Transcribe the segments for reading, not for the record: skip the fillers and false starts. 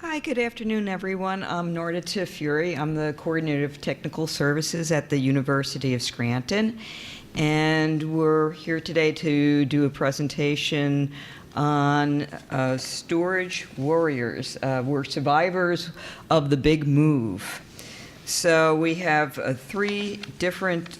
Hi, good afternoon, everyone. I'm Narda Tafuri. I'm the Coordinator of Technical Services at the University of Scranton. And we're here today to do a presentation on storage warriors. We're survivors of the big move. So we have 3 different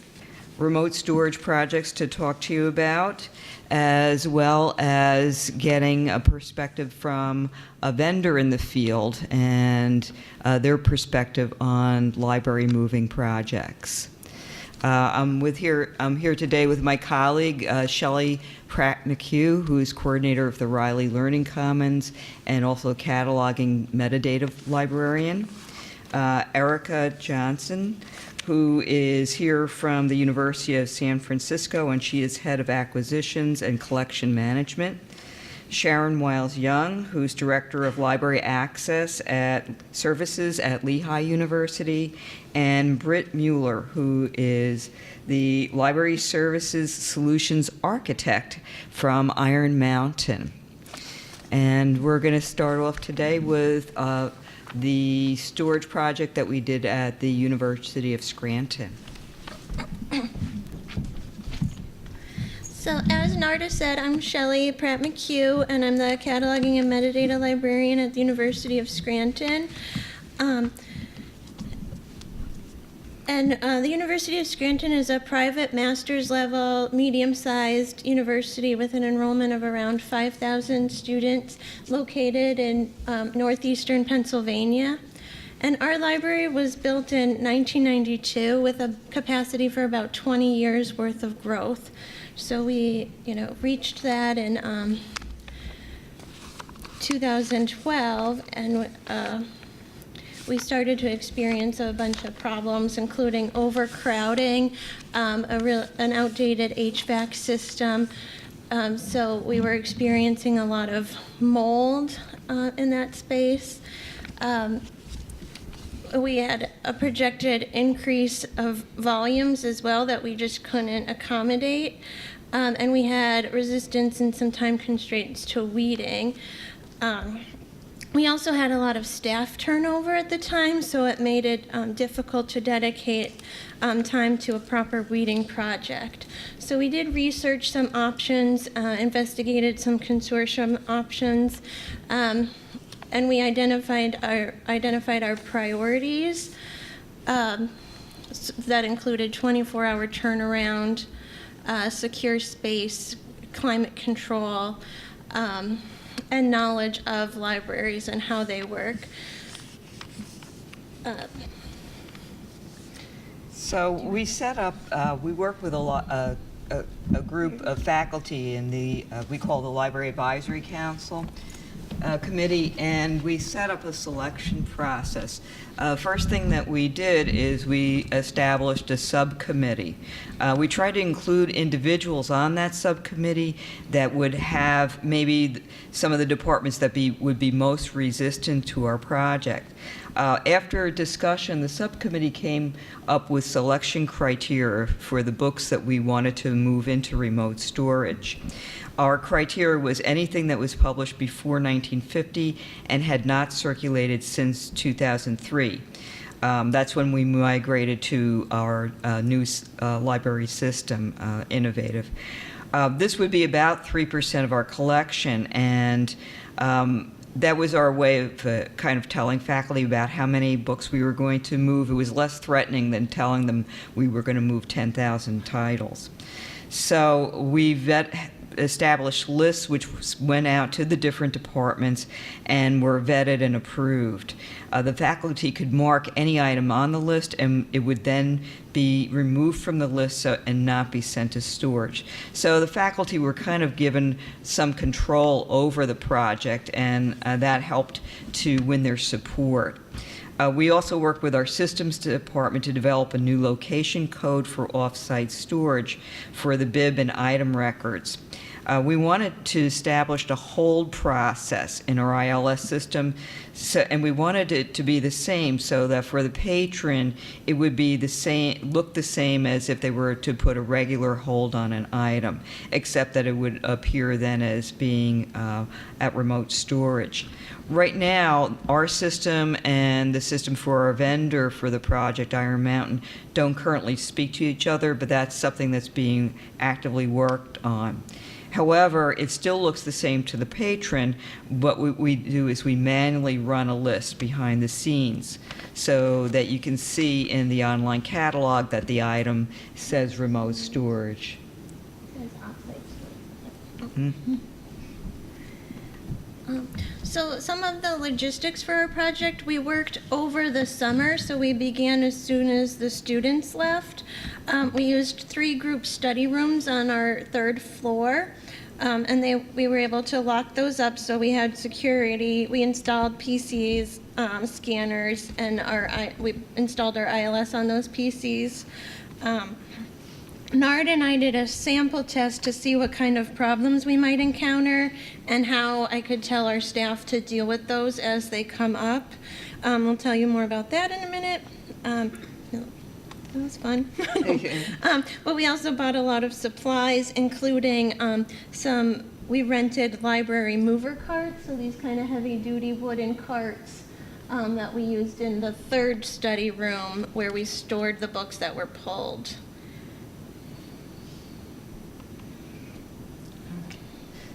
remote storage projects to talk to you about, as well as getting a perspective from a vendor in the field and their perspective on library moving projects. I'm here today with my colleague, Sheli McHugh, who is coordinator of the Riley Learning Commons and also cataloging metadata librarian. Erica Johnson, who is here from the University of San Francisco, and she is head of acquisitions and collection management. Sharon Wiles-Young, who's director of library access services at Lehigh University, and Britt Mueller, who is the library services solutions architect from Iron Mountain. And we're going to start off today with the storage project that we did at the University of Scranton. So as Narda said, I'm Sheli McHugh, and I'm the cataloging and metadata librarian at the University of Scranton. The University of Scranton is a private master's level, medium-sized university with an enrollment of around 5,000 students located in northeastern Pennsylvania. And our library was built in 1992 with a capacity for about 20 years worth of growth. So we, reached that in 2012, and we started to experience a bunch of problems, including overcrowding, an outdated HVAC system. So we were experiencing a lot of mold in that space. We had a projected increase of volumes as well that we just couldn't accommodate. And we had resistance and some time constraints to weeding. We also had a lot of staff turnover at the time, so it made it difficult to dedicate time to a proper weeding project. So we did research some options, investigated some consortium options, and we identified our priorities. That included 24-hour turnaround, secure space, climate control, and knowledge of libraries and how they work. So we set up, we work with a group of faculty in the, we call the Library Advisory Council committee, and we set up a selection process. First thing that we did is we established a subcommittee. We tried to include individuals on that subcommittee that would have maybe some of the departments that would be most resistant to our project. After discussion, the subcommittee came up with selection criteria for the books that we wanted to move into remote storage. Our criteria was anything that was published before 1950 and had not circulated since 2003. That's when we migrated to our new library system, Innovative. This would be about 3% of our collection, and that was our way of kind of telling faculty about how many books we were going to move. It was less threatening than telling them we were going to move 10,000 titles. So we established lists which went out to the different departments and were vetted and approved. The faculty could mark any item on the list, and it would then be removed from the list and not be sent to storage. So the faculty were kind of given some control over the project, and that helped to win their support. We also worked with our systems department to develop a new location code for off-site storage for the bib and item records. We wanted to establish a hold process in our ILS system, and we wanted it to be the same so that for the patron, it would be the same, look the same as if they were to put a regular hold on an item, except that it would appear then as being at remote storage. Right now, our system and the system for our vendor for the project, Iron Mountain, don't currently speak to each other, but that's something that's being actively worked on. However, it still looks the same to the patron. What we do is we manually run a list behind the scenes so that you can see in the online catalog that the item says remote storage. Mm-hmm. So some of the logistics for our project, we worked over the summer, so we began as soon as the students left. We used 3 group study rooms on our 3rd floor, and we were able to lock those up, so we had security. We installed PCs, scanners, and we installed our ILS on those PCs. Narda and I did a sample test to see what kind of problems we might encounter and how I could tell our staff to deal with those as they come up. We'll tell you more about that in a minute. That was fun. But we also bought a lot of supplies, including we rented library mover carts, so these kind of heavy-duty wooden carts that we used in the 3rd study room where we stored the books that were pulled.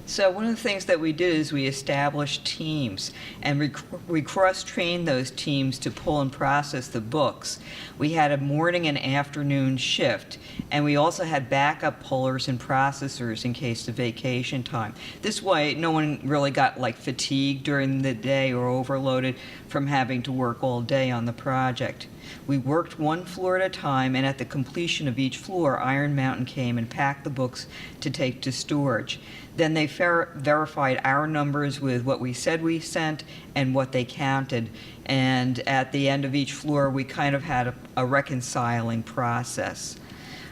So one of the things that we did is we established teams, and we cross-trained those teams to pull and process the books. We had a morning and afternoon shift, and we also had backup pullers and processors in case of vacation time. This way, no one really got like fatigued during the day or overloaded from having to work all day on the project. We worked 1 floor at a time, and at the completion of each floor, Iron Mountain came and packed the books to take to storage. Then they verified our numbers with what we said we sent and what they counted. And at the end of each floor, we kind of had a reconciling process.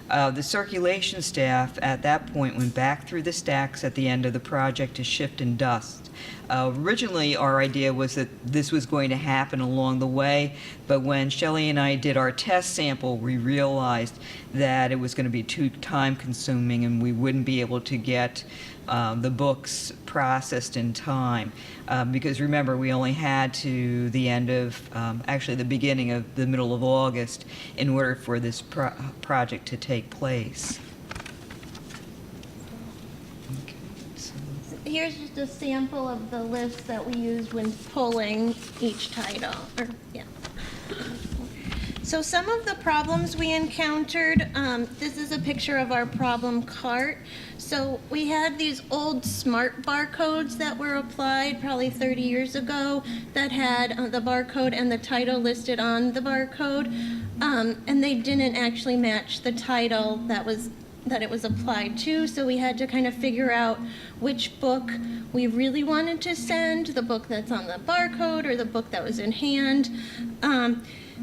The circulation staff at that point went back through the stacks at the end of the project to shift and dust. Originally, our idea was that this was going to happen along the way, but when Sheli and I did our test sample, we realized that it was going to be too time-consuming and we wouldn't be able to get the books processed in time. Because remember, we only had to the end of, actually the beginning of the middle of August in order for this project to take place. Here's just a sample of the list that we used when pulling each title. So some of the problems we encountered, this is a picture of our problem cart. So we had these old smart barcodes that were applied probably 30 years ago that had the barcode and the title listed on the barcode, and they didn't actually match the title that it was applied to, so we had to kind of figure out which book we really wanted to send, the book that's on the barcode or the book that was in hand.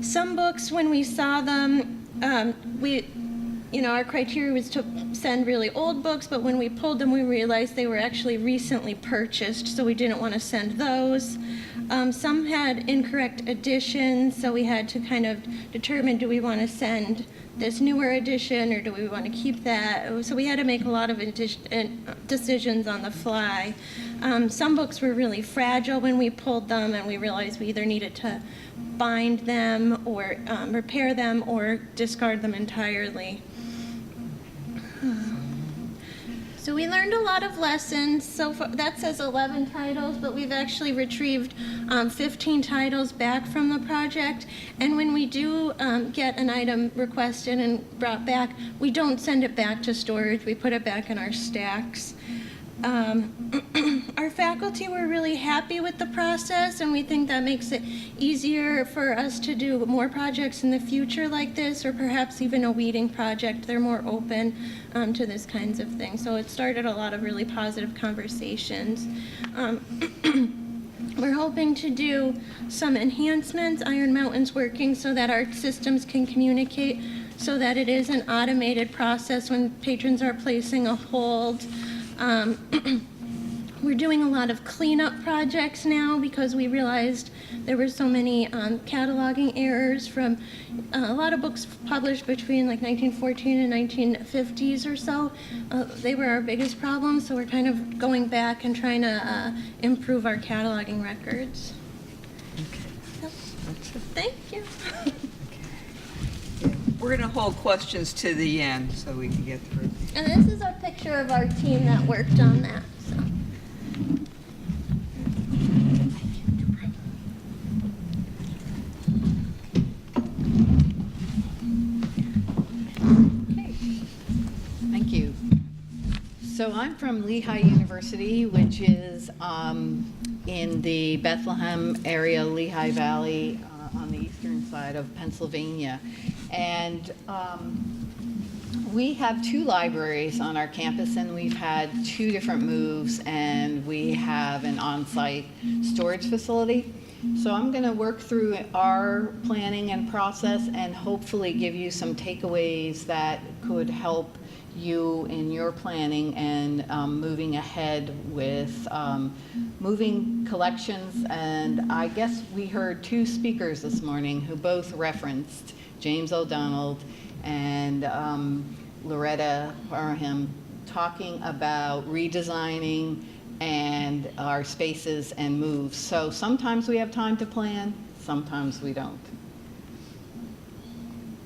Some books, when we saw them, our criteria was to send really old books, but when we pulled them, we realized they were actually recently purchased, so we didn't want to send those. Some had incorrect editions, so we had to kind of determine, do we want to send this newer edition or do we want to keep that? So we had to make a lot of decisions on the fly. Some books were really fragile when we pulled them, and we realized we either needed to bind them or repair them or discard them entirely. So we learned a lot of lessons. So far, that says 11 titles, but we've actually retrieved 15 titles back from the project. And when we do get an item requested and brought back, we don't send it back to storage. We put it back in our stacks. Our faculty were really happy with the process, and we think that makes it easier for us to do more projects in the future like this, or perhaps even a weeding project. They're more open to this kinds of things. So it started a lot of really positive conversations. We're hoping to do some enhancements. Iron Mountain's working so that our systems can communicate so that it is an automated process when patrons are placing a hold. We're doing a lot of cleanup projects now because we realized there were so many cataloging errors from a lot of books published between like 1914 and 1950s or so. They were our biggest problem, so we're kind of going back and trying to improve our cataloging records. Okay. Yep. That's it. Thank you. We're going to hold questions to the end so we can get through. And this is a picture of our team that worked on that. So. Thank you. So I'm from Lehigh University, which is in the Bethlehem area, Lehigh Valley, on the eastern side of Pennsylvania. And we have 2 libraries on our campus, and we've had 2 different moves, and we have an on-site storage facility. So I'm going to work through our planning and process and hopefully give you some takeaways that could help you in your planning and moving ahead with moving collections. And I guess we heard 2 speakers this morning who both referenced James O'Donnell and Loretta Parham talking about redesigning and our spaces and moves. So sometimes we have time to plan, sometimes we don't.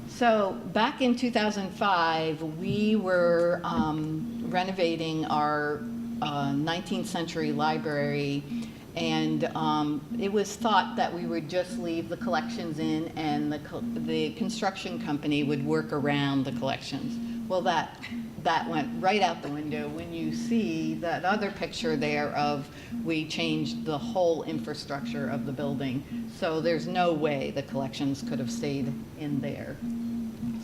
So back in 2005, we were renovating our 19th century library, and it was thought that we would just leave the collections in and the construction company would work around the collections. Well, that went right out the window when you see that other picture there of we changed the whole infrastructure of the building. So there's no way the collections could have stayed in there.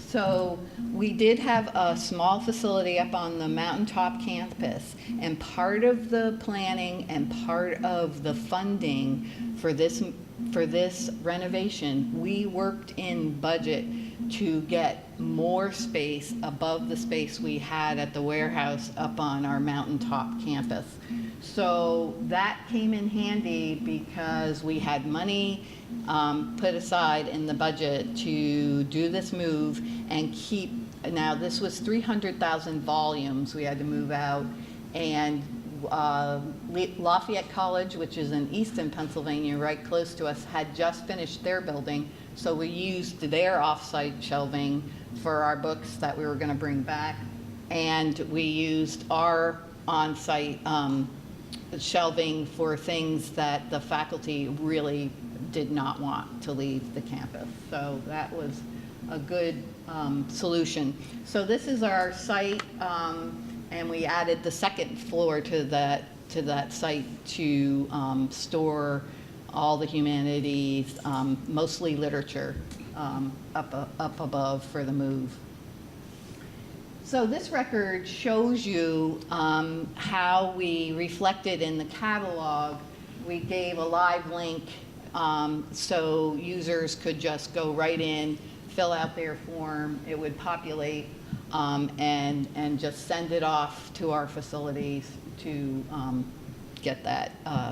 So we did have a small facility up on the mountaintop campus, and part of the planning and part of the funding for this renovation, we worked in budget to get more space above the space we had at the warehouse up on our mountaintop campus. So that came in handy because we had money put aside in the budget to do this move and keep, now this was 300,000 volumes we had to move out, and Lafayette College, which is in Easton, Pennsylvania, right close to us, had just finished their building, so we used their off-site shelving for our books that we were going to bring back, and we used our on-site shelving for things that the faculty really did not want to leave the campus. So that was a good solution. So this is our site, and we added the second floor to that site to store all the humanities, mostly literature, up above for the move. So this record shows you how we reflected in the catalog. We gave a live link so users could just go right in, fill out their form, it would populate, and just send it off to our facilities to get that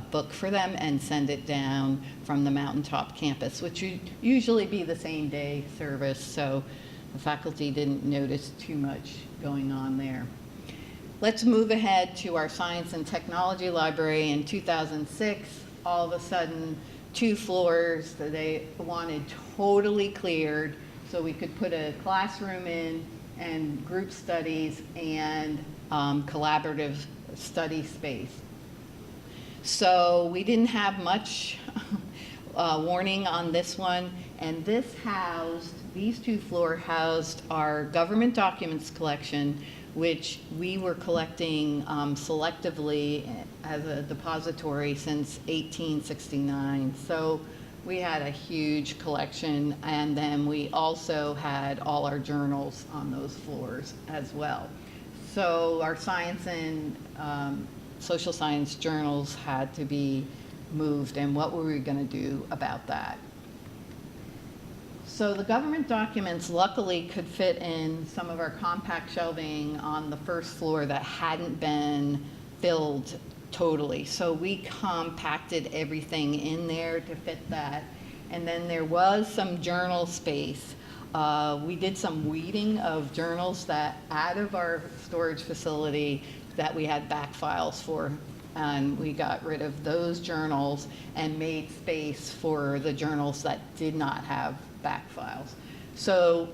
book for them and send it down from the mountaintop campus, which would usually be the same day service, so the faculty didn't notice too much going on there. Let's move ahead to our science and technology library. In 2006, all of a sudden, 2 floors that they wanted totally cleared so we could put a classroom in and group studies and collaborative study space. So we didn't have much warning on this one, and these 2 floors housed our government documents collection, which we were collecting selectively as a depository since 1869. So we had a huge collection, and then we also had all our journals on those floors as well. So our science and social science journals had to be moved, and what were we going to do about that? So the government documents luckily could fit in some of our compact shelving on the first floor that hadn't been filled totally. So we compacted everything in there to fit that. And then there was some journal space. We did some weeding of journals that out of our storage facility that we had back files for. And we got rid of those journals and made space for the journals that did not have back files. So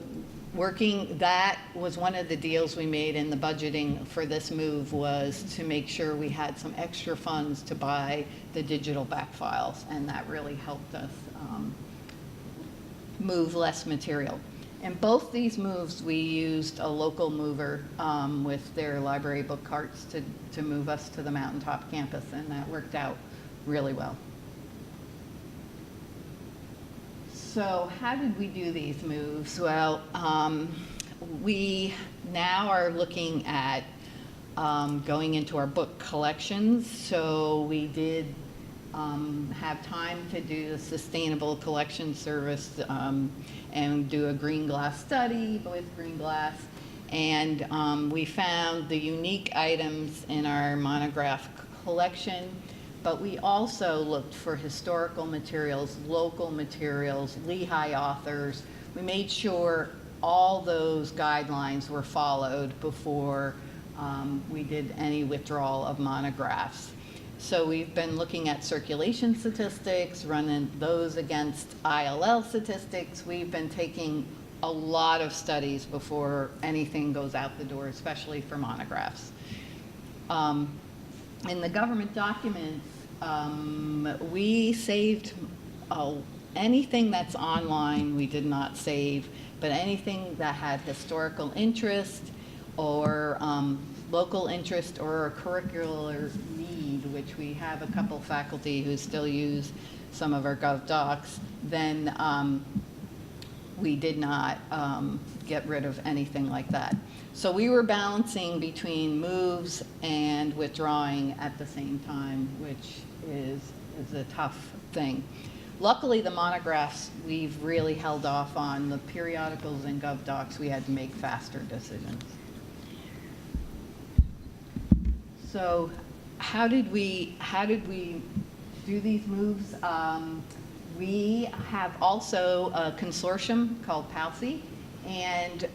that was one of the deals we made in the budgeting for this move, was to make sure we had some extra funds to buy the digital back files, and that really helped us move less material. In both these moves, we used a local mover with their library book carts to move us to the mountaintop campus, and that worked out really well. So how did we do these moves? Well, we now are looking at going into our book collections. So we did have time to do a sustainable collection service and do a green glass study with green glass. And we found the unique items in our monograph collection, but we also looked for historical materials, local materials, Lehigh authors. We made sure all those guidelines were followed before we did any withdrawal of monographs. So we've been looking at circulation statistics, running those against ILL statistics. We've been taking a lot of studies before anything goes out the door, especially for monographs. In the government documents, we saved anything that's online we did not save, but anything that had historical interest or local interest or a curricular need, which we have a couple faculty who still use some of our Gov docs, then we did not get rid of anything like that. So we were balancing between moves and withdrawing at the same time, which is a tough thing. Luckily, the monographs we've really held off on. The periodicals and Gov docs, we had to make faster decisions. So how did we do these moves? We have also a consortium called Posse, and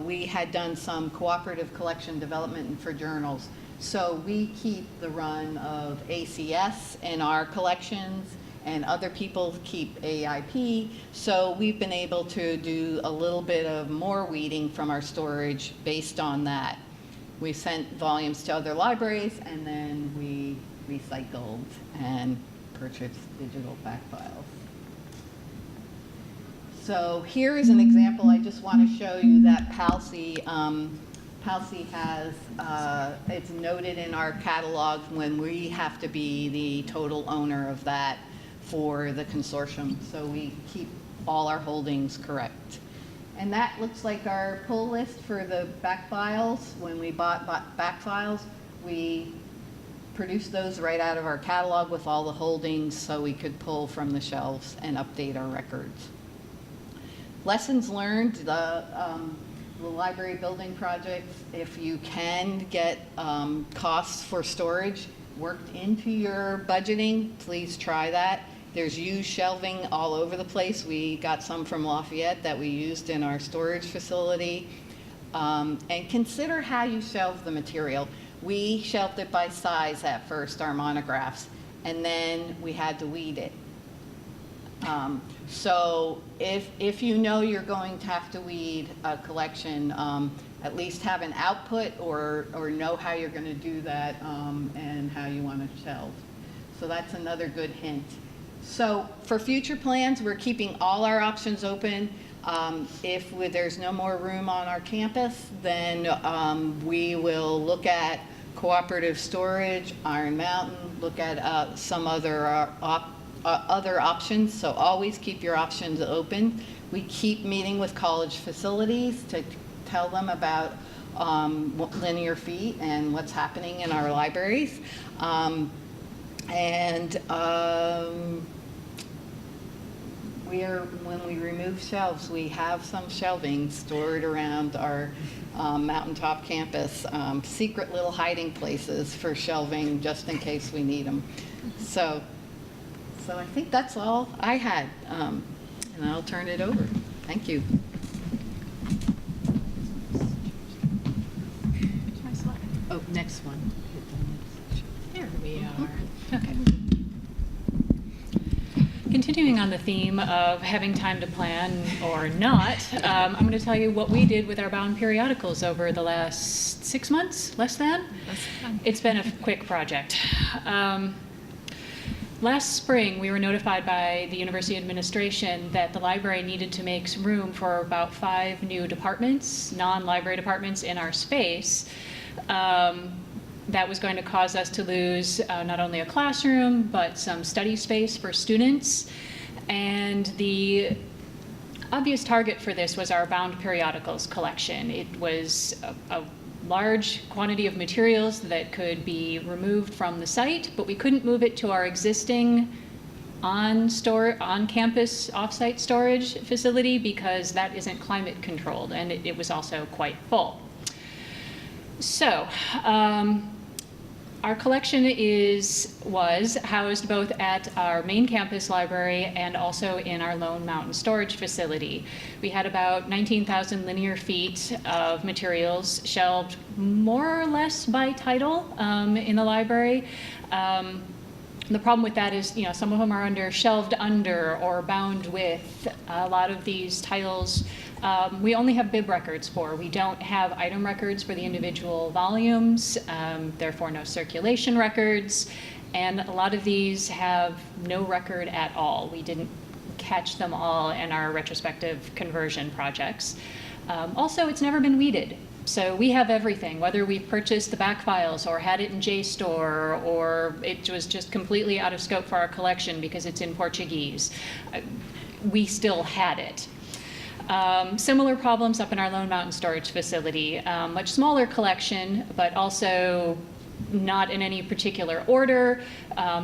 we had done some cooperative collection development for journals. So we keep the run of ACS in our collections, and other people keep AIP. So we've been able to do a little bit of more weeding from our storage based on that. We sent volumes to other libraries, and then we recycled and purchased digital back files. So here is an example. I just want to show you that Posse has, it's noted in our catalog when we have to be the total owner of that for the consortium. So we keep all our holdings correct. And that looks like our pull list for the back files. When we bought back files, we produced those right out of our catalog with all the holdings so we could pull from the shelves and update our records. Lessons learned, the library building projects, if you can get costs for storage worked into your budgeting, please try that. There's used shelving all over the place. We got some from Lafayette that we used in our storage facility. And consider how you shelve the material. We shelved it by size at first, our monographs, and then we had to weed it. So if you know you're going to have to weed a collection, at least have an output or know how you're going to do that and how you want to shelve. So that's another good hint. So for future plans, we're keeping all our options open. If there's no more room on our campus, then we will look at cooperative storage, Iron Mountain, look at some other options. So always keep your options open. We keep meeting with college facilities to tell them about linear feet and what's happening in our libraries. when we remove shelves, we have some shelving stored around our mountaintop campus, secret little hiding places for shelving just in case we need them. So I think that's all I had, and I'll turn it over. Thank you. Oh, next one. There we are. Okay. Continuing on the theme of having time to plan or not, I'm going to tell you what we did with our bound periodicals over the last 6 months, less than? It's been a quick project. Last spring, we were notified by the university administration that the library needed to make some room for about 5 new departments, non-library departments in our space. That was going to cause us to lose not only a classroom, but some study space for students. And the obvious target for this was our bound periodicals collection. It was a large quantity of materials that could be removed from the site, but we couldn't move it to our existing on-campus off-site storage facility because that isn't climate controlled, and it was also quite full. So, our collection was housed both at our main campus library and also in our Lone Mountain storage facility. We had about 19,000 linear feet of materials shelved more or less by title in the library. The problem with that is, some of them are shelved under or bound with. A lot of these titles we only have bib records for. We don't have item records for the individual volumes, therefore no circulation records, and a lot of these have no record at all. We didn't catch them all in our retrospective conversion projects. Also, it's never been weeded. So we have everything, whether we purchased the back files or had it in JSTOR or it was just completely out of scope for our collection because it's in Portuguese. We still had it. Similar problems up in our Lone Mountain storage facility. Much smaller collection, but also not in any particular order.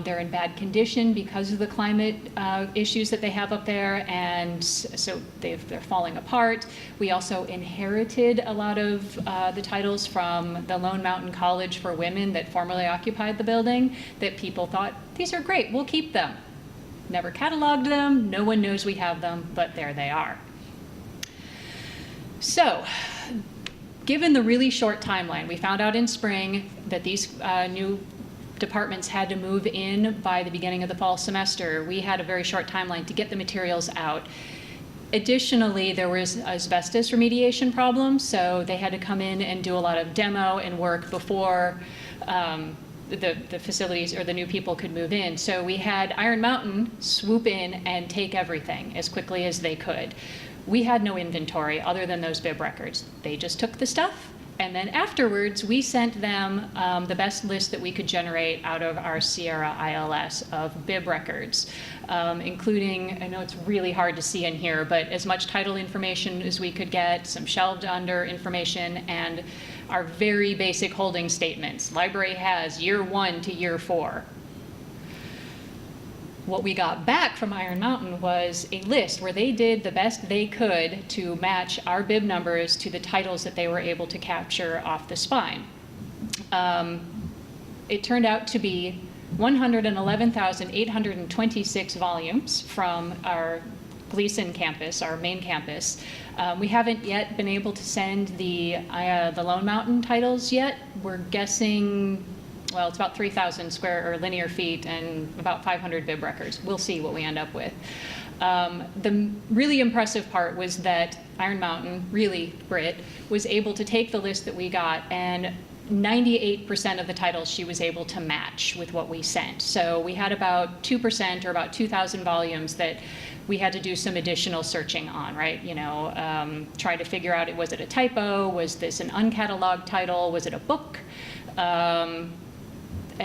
They're in bad condition because of the climate issues that they have up there, and so they're falling apart. We also inherited a lot of the titles from the Lone Mountain College for Women that formerly occupied the building that people thought, these are great, we'll keep them. Never cataloged them, no one knows we have them, but there they are. So, given the really short timeline, we found out in spring that these new departments had to move in by the beginning of the fall semester. We had a very short timeline to get the materials out. Additionally, there was asbestos remediation problems, so they had to come in and do a lot of demo and work before the facilities or the new people could move in. So we had Iron Mountain swoop in and take everything as quickly as they could. We had no inventory other than those bib records. They just took the stuff, and then afterwards we sent them the best list that we could generate out of our Sierra ILS of bib records, including, I know it's really hard to see in here, but as much title information as we could get, some shelved under information, and our very basic holding statements. Library has year 1 to year 4. What we got back from Iron Mountain was a list where they did the best they could to match our bib numbers to the titles that they were able to capture off the spine. It turned out to be 111,826 volumes from our Gleason campus, our main campus. We haven't yet been able to send the Lone Mountain titles yet. We're guessing, well, it's about 3,000 square or linear feet and about 500 bib records. We'll see what we end up with. The really impressive part was that Iron Mountain, really Britt, was able to take the list that we got, and 98% of the titles she was able to match with what we sent. So we had about 2% or about 2,000 volumes that we had to do some additional searching on, right? Try to figure out, was it a typo? Was this an uncatalogued title? Was it a book? And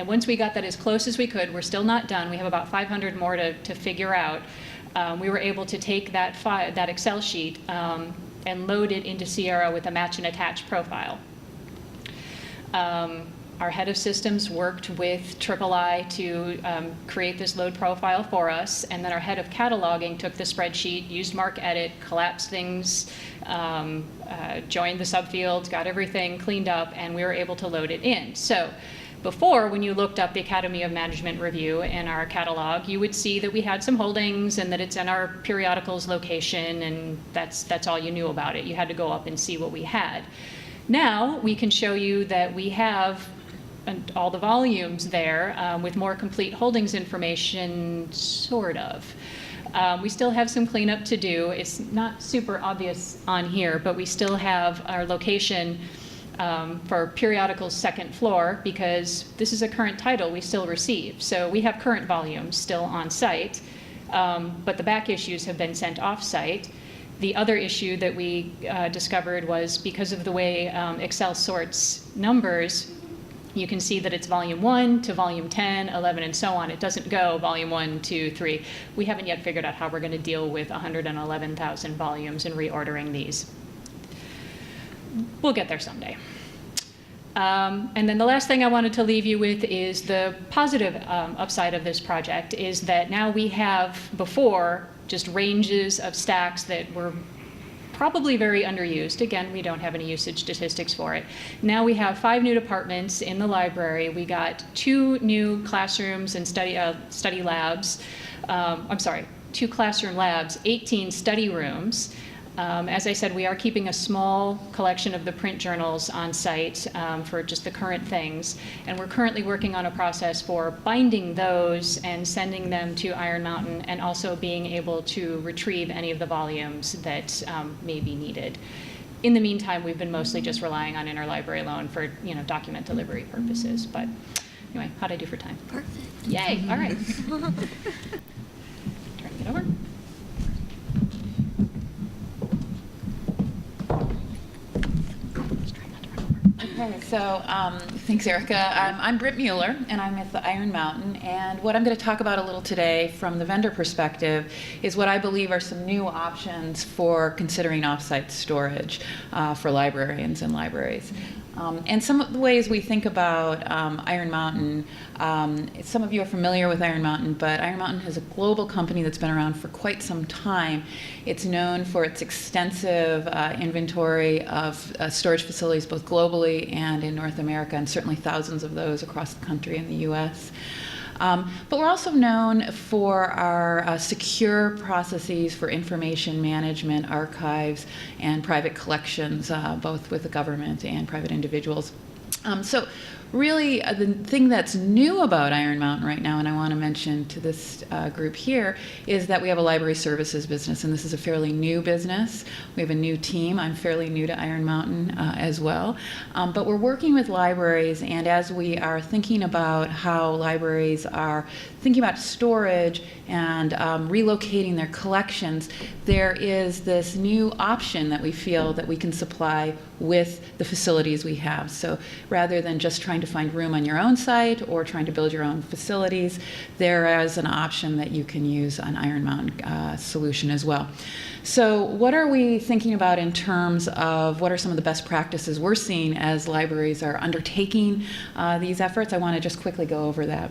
once we got that as close as we could, we're still not done. We have about 500 more to figure out. We were able to take that Excel sheet and load it into Sierra with a match and attach profile. Our head of systems worked with III to create this load profile for us, and then our head of cataloging took the spreadsheet, used MarcEdit, collapsed things, joined the subfields, got everything cleaned up, and we were able to load it in. So before, when you looked up the Academy of Management Review in our catalog, you would see that we had some holdings and that it's in our periodicals location, and that's all you knew about it. You had to go up and see what we had. Now we can show you that we have all the volumes there with more complete holdings information, sort of. We still have some cleanup to do. It's not super obvious on here, but we still have our location for periodicals second floor, because this is a current title we still receive. So we have current volumes still on site, but the back issues have been sent off site. The other issue that we discovered was because of the way Excel sorts numbers, you can see that it's volume 1 to volume 10, 11, and so on. It doesn't go volume 1, 2, 3. We haven't yet figured out how we're going to deal with 111,000 volumes and reordering these. We'll get there someday. And then the last thing I wanted to leave you with is the positive upside of this project is that now we have, before, just ranges of stacks that were probably very underused. Again, we don't have any usage statistics for it. Now we have 5 new departments in the library. We got 2 new classrooms and study labs. 2 classroom labs, 18 study rooms. As I said, we are keeping a small collection of the print journals on site for just the current things, and we're currently working on a process for binding those and sending them to Iron Mountain, and also being able to retrieve any of the volumes that may be needed. In the meantime, we've been mostly just relying on interlibrary loan for document delivery purposes. But anyway, how'd I do for time? Perfect. Yay! All right. Turning it over. Okay, so thanks, Erica. I'm Britt Mueller, and I'm at the Iron Mountain. And what I'm going to talk about a little today from the vendor perspective is what I believe are some new options for considering offsite storage for librarians and libraries. And some of the ways we think about Iron Mountain, some of you are familiar with Iron Mountain, but Iron Mountain is a global company that's been around for quite some time. It's known for its extensive inventory of storage facilities, both globally and in North America, and certainly thousands of those across the country in the US. But we're also known for our secure processes for information management, archives, and private collections, both with the government and private individuals. So really, the thing that's new about Iron Mountain right now, and I want to mention to this group here, is that we have a library services business, and this is a fairly new business. We have a new team. I'm fairly new to Iron Mountain as well. But we're working with libraries, and as we are thinking about how libraries are thinking about storage and relocating their collections, there is this new option that we feel that we can supply with the facilities we have. So rather than just trying to find room on your own site or trying to build your own facilities, there is an option that you can use an Iron Mountain solution as well. So what are we thinking about in terms of what are some of the best practices we're seeing as libraries are undertaking these efforts? I want to just quickly go over that.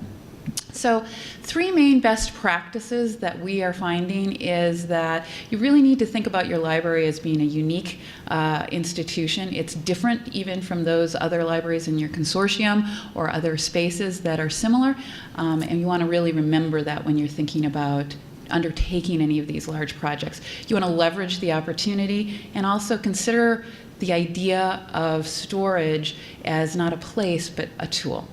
So 3 main best practices that we are finding is that you really need to think about your library as being a unique institution. It's different even from those other libraries in your consortium or other spaces that are similar, and you want to really remember that when you're thinking about undertaking any of these large projects. You want to leverage the opportunity and also consider the idea of storage as not a place but a tool.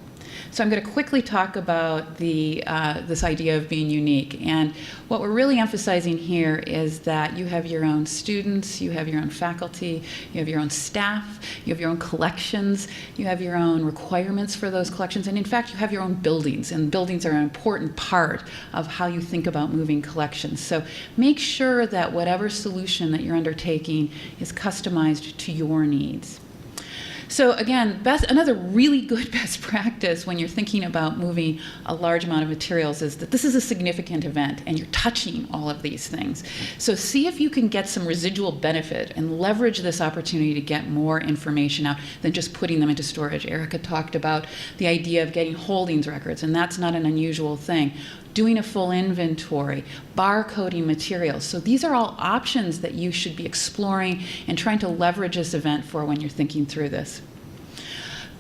So I'm going to quickly talk about this idea of being unique. And what we're really emphasizing here is that you have your own students, you have your own faculty, you have your own staff, you have your own collections, you have your own requirements for those collections, and in fact, you have your own buildings, and buildings are an important part of how you think about moving collections. So make sure that whatever solution that you're undertaking is customized to your needs. So again, another really good best practice when you're thinking about moving a large amount of materials is that this is a significant event and you're touching all of these things. So see if you can get some residual benefit and leverage this opportunity to get more information out than just putting them into storage. Erica talked about the idea of getting holdings records, and that's not an unusual thing. Doing a full inventory, barcoding materials. So these are all options that you should be exploring and trying to leverage this event for when you're thinking through this.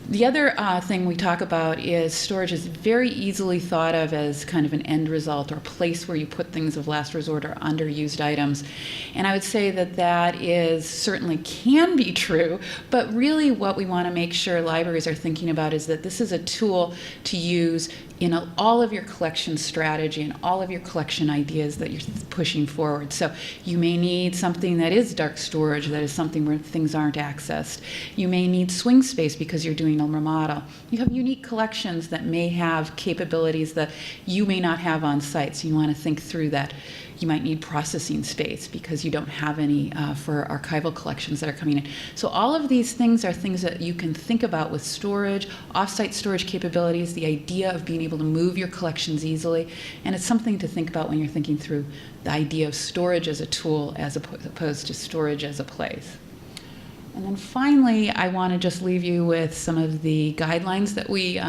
The other thing we talk about is storage is very easily thought of as kind of an end result or a place where you put things of last resort or underused items. And I would say that that is certainly can be true, but really what we want to make sure libraries are thinking about is that this is a tool to use in all of your collection strategy and all of your collection ideas that you're pushing forward. So you may need something that is dark storage, that is something where things aren't accessed. You may need swing space because you're doing a remodel. You have unique collections that may have capabilities that you may not have on site, so you want to think through that. You might need processing space because you don't have any for archival collections that are coming in. So all of these things are things that you can think about with storage, off-site storage capabilities, the idea of being able to move your collections easily, and it's something to think about when you're thinking through the idea of storage as a tool as opposed to storage as a place. And then finally, I want to just leave you with some of the guidelines that we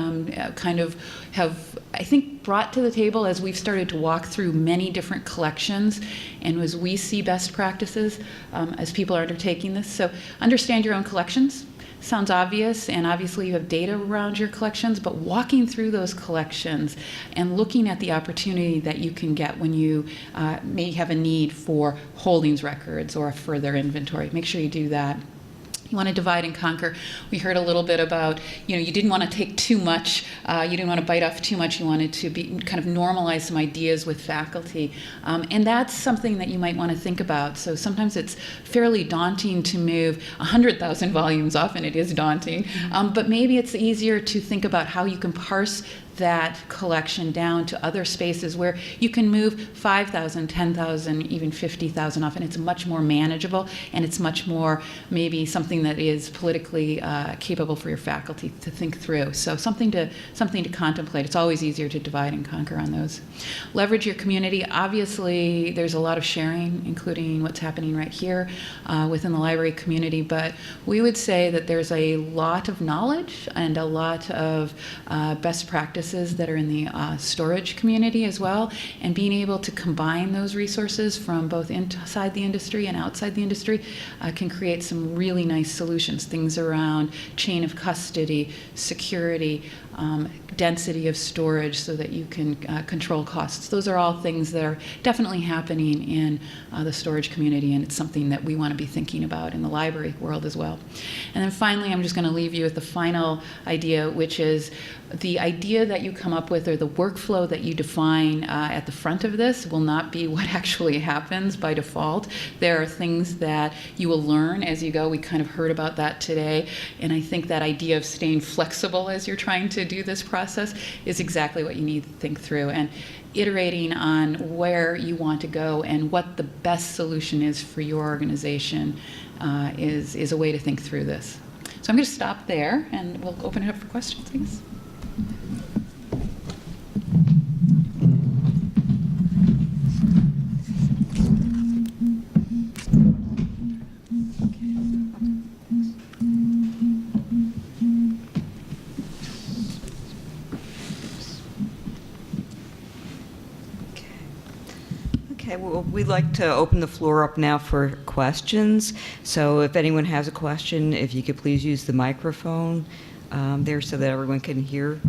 kind of have, I think, brought to the table as we've started to walk through many different collections and as we see best practices as people are undertaking this. So understand your own collections. Sounds obvious, and obviously you have data around your collections, but walking through those collections and looking at the opportunity that you can get when you may have a need for holdings records or a further inventory. Make sure you do that. You want to divide and conquer. We heard a little bit about, you didn't want to take too much, you didn't want to bite off too much, you wanted to be kind of normalize some ideas with faculty. And that's something that you might want to think about. So sometimes it's fairly daunting to move 100,000 volumes, often it is daunting, but maybe it's easier to think about how you can parse that collection down to other spaces where you can move 5,000, 10,000, even 50,000 off, and it's much more manageable, and it's much more maybe something that is politically capable for your faculty to think through. So something to contemplate. It's always easier to divide and conquer on those. Leverage your community. Obviously, there's a lot of sharing, including what's happening right here within the library community, but we would say that there's a lot of knowledge and a lot of best practices that are in the storage community as well, and being able to combine those resources from both inside the industry and outside the industry can create some really nice solutions. Things around chain of custody, security, density of storage so that you can control costs. Those are all things that are definitely happening in the storage community, and it's something that we want to be thinking about in the library world as well. And then finally, I'm just going to leave you with the final idea, which is the idea that you come up with or the workflow that you define at the front of this will not be what actually happens by default. There are things that you will learn as you go. We kind of heard about that today, and I think that idea of staying flexible as you're trying to do this process is exactly what you need to think through, and iterating on where you want to go and what the best solution is for your organization is a way to think through this. So I'm going to stop there, and we'll open it up for questions, please. Okay, well, we'd like to open the floor up now for questions. So if anyone has a question, if you could please use the microphone there so that everyone can hear.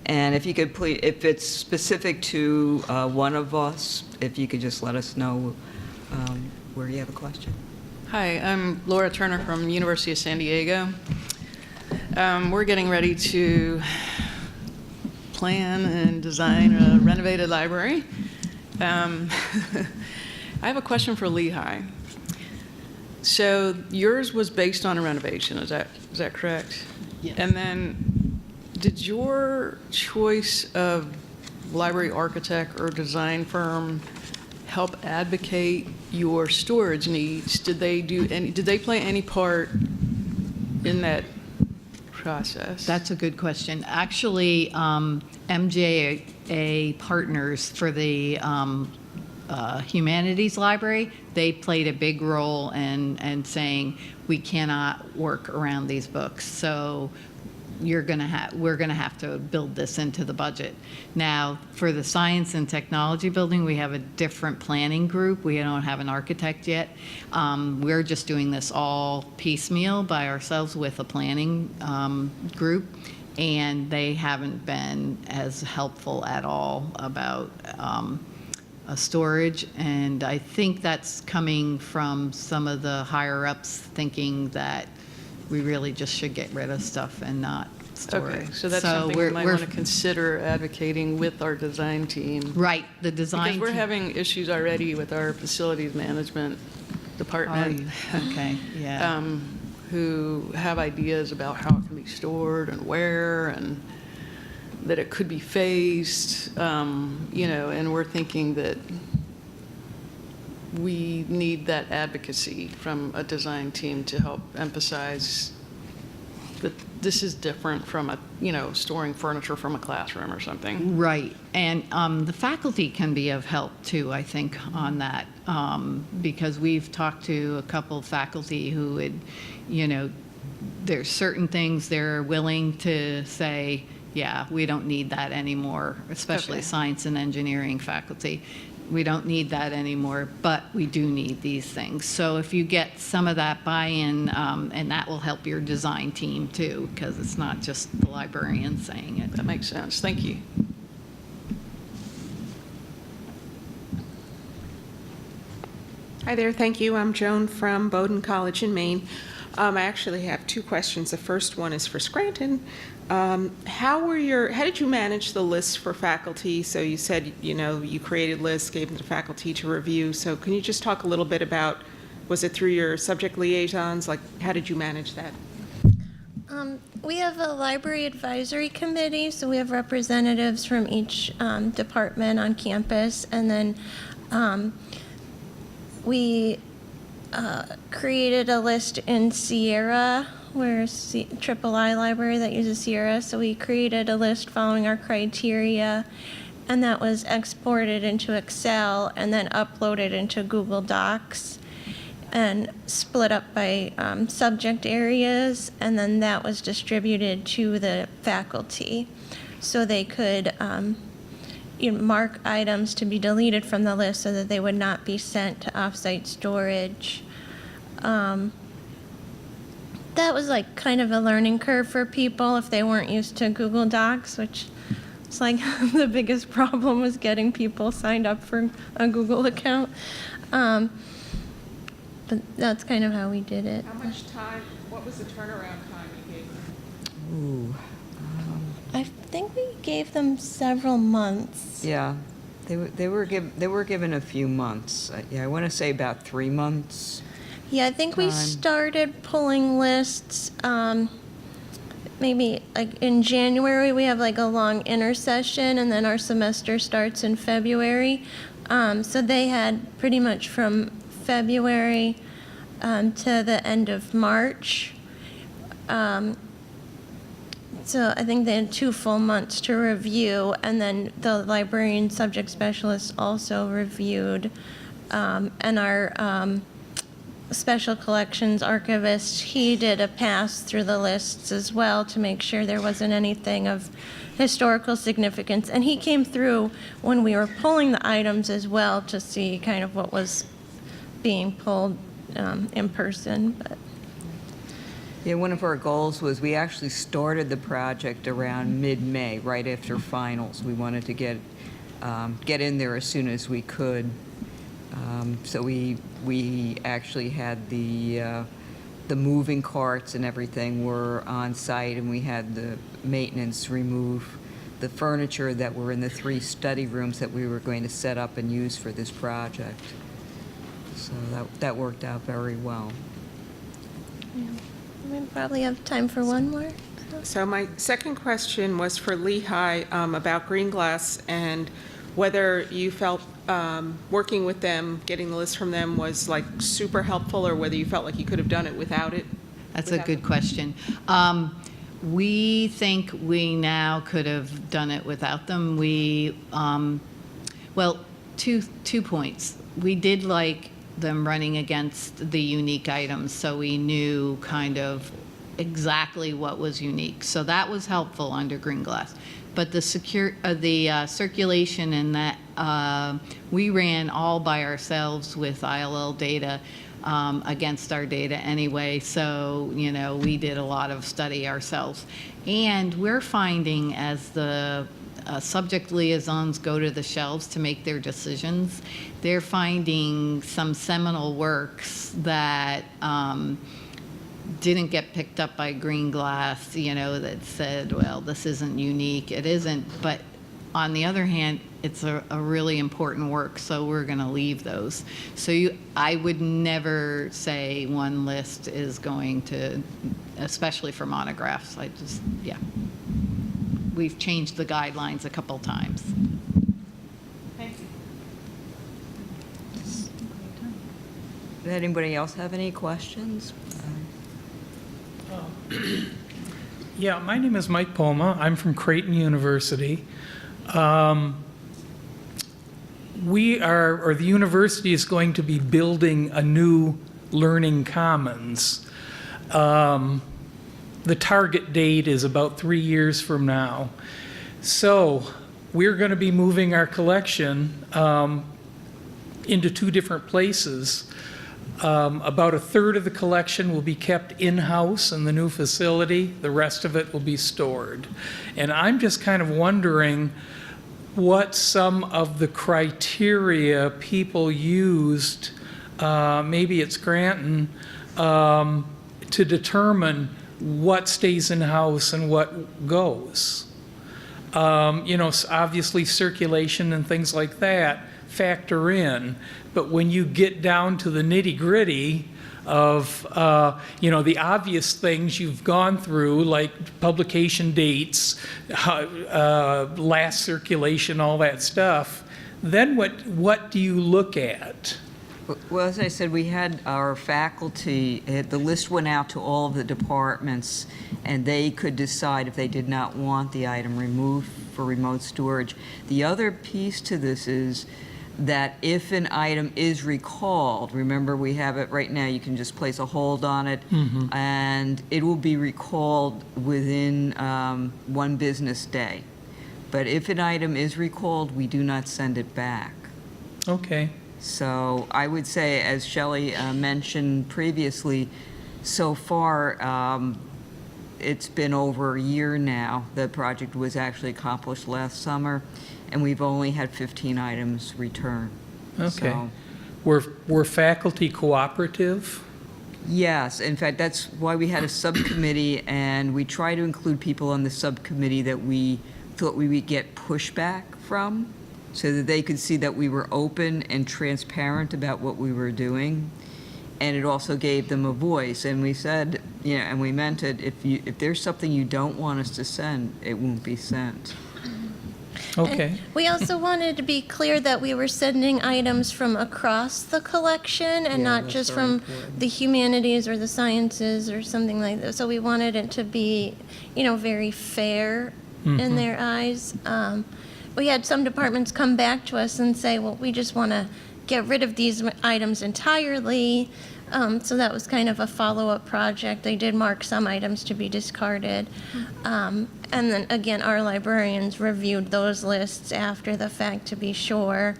And if you could please, if it's specific to one of us, if you could just let us know where you have a question. Hi, I'm Laura Turner from University of San Diego. We're getting ready to plan and design a renovated library. I have a question for Lehigh. So yours was based on a renovation, is that correct? Yes. And then did your choice of library architect or design firm help advocate your storage needs? Did they play any part in that process? That's a good question. Actually, MJA partners for the Humanities Library, they played a big role in saying we cannot work around these books. So we're going to have to build this into the budget. Now, for the Science and Technology Building, we have a different planning group. We don't have an architect yet. We're just doing this all piecemeal by ourselves with a planning group, and they haven't been as helpful at all about storage. And I think that's coming from some of the higher-ups thinking that we really just should get rid of stuff and not store Okay, it. so that's something we might want to consider advocating with our design team. Right, the design Because we're team. having issues already with our facilities management department. Okay, yeah. Who have ideas about how it can be stored and where, and that it could be phased, and we're thinking that we need that advocacy from a design team to help emphasize that this is different from storing furniture from a classroom or something. Right, and the faculty can be of help too, I think, on that, because we've talked to a couple of faculty who would, there's certain things they're willing to say, yeah, we don't need that anymore, especially Okay. science and engineering faculty. We don't need that anymore, but we do need these things. So if you get some of that buy-in, and that will help your design team too, because it's not just the librarian saying it. That makes sense. Thank you. Hi there, thank you. I'm Joan from Bowdoin College in Maine. I actually have two questions. The first one is for Scranton. How did you manage the lists for faculty? So you said, you created lists, gave them to faculty to review. So can you just talk a little bit about, was it through your subject liaisons? Like, how did you manage that? We have a library advisory committee, so we have representatives from each department on campus, and then we created a list in Sierra. We're a triple I library that uses Sierra, so we created a list following our criteria, and that was exported into Excel and then uploaded into Google Docs and split up by subject areas, and then that was distributed to the faculty so they could mark items to be deleted from the list so that they would not be sent to offsite storage. That was like kind of a learning curve for people if they weren't used to Google Docs, which is like the biggest problem was getting people signed up for a Google account. But that's kind of how we did it. How much time, what was the turnaround time you gave them? Ooh, I think we gave them several months. yeah, they were given a few months. Yeah, I want to say about 3 months. Yeah, I think we Time. started pulling lists maybe like in January. We have like a long intersession, and then our semester starts in February. So they had pretty much from February to the end of March. So I think they had 2 full months to review, and then the librarian subject specialist also reviewed, and our special collections archivist, he did a pass through the lists as well to make sure there wasn't anything of historical significance. And he came through when we were pulling the items as well to see kind of what was being pulled in person. But Yeah, one of our goals was we actually started the project around mid-May, right after finals. We wanted to get in there as soon as we could. So we actually had the moving carts and everything were on site, and we had the maintenance remove the furniture that were in the 3 study rooms that we were going to set up and use for this project. So that worked out very well. we probably have time for one more. So my second question was for Lehigh about green glass and whether you felt working with them, getting the list from them was like super helpful, or whether you felt like you could have done it without it. That's a good question. we think we now could have done it without them. We, well, two points. We did like them running against the unique items, so we knew kind of exactly what was unique. So that was helpful under green glass. But the circulation and that, we ran all by ourselves with ILL data against our data anyway. So, you know, we did a lot of study ourselves. And we're finding as the subject liaisons go to the shelves to make their decisions, they're finding some seminal works that didn't get picked up by green glass, you know, that said, well, this isn't unique. It isn't, but on the other hand, it's a really important work, so we're going to leave those. So I would never say one list is going to, especially for monographs. Yeah. We've changed the guidelines a couple times. Thank you. Does anybody else have any questions? Yeah, my name is Mike Palma. I'm from Creighton University. The university is going to be building a new learning commons. The target date is about 3 years from now. So we're going to be moving our collection into 2 different places. About a third of the collection will be kept in-house in the new facility. The rest of it will be stored. And I'm just kind of wondering what some of the criteria people used, maybe at Scranton, to determine what stays in-house and what goes. You know, obviously circulation and things like that factor in, but when you get down to the nitty-gritty of, you know, the obvious things you've gone through, like publication dates, last circulation, all that stuff, then what do you look at? Well, as I said, we had our faculty, the list went out to all of the departments, and they could decide if they did not want the item removed for remote storage. The other piece to this is that if an item is recalled, remember we have it right now, you can just place a hold on it, and it will be recalled within 1 business day. But if an item is recalled, we do not send it back. Okay. So I would say, as Sheli mentioned previously, so far it's been over a year now. The project was actually accomplished last summer, and we've only had 15 items returned. Okay. So, Were faculty cooperative? yes, in fact, that's why we had a subcommittee, and we try to include people on the subcommittee that we thought we would get pushback from, so that they could see that we were open and transparent about what we were doing. And it also gave them a voice. And we said, you know, and we meant it, if there's something you don't want us to send, it won't be sent. Okay. And we also wanted to be clear that we were sending items from across the collection and Yeah, not that's just very from important. the humanities or the sciences or something like that. So we wanted it to be, you know, very fair in their eyes. We had some departments come back to us and say, well, we just want to get rid of these items entirely. So that was kind of a follow-up project. They did mark some items to be discarded. And then again, our librarians reviewed those lists after the fact to be sure.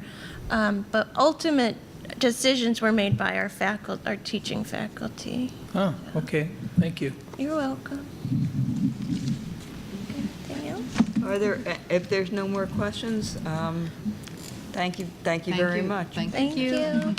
But ultimate decisions were made by our faculty, our teaching faculty. Oh, okay. Thank you. You're welcome. Anything else? Are there, if there's no more questions, thank you very much. Thank Thank you.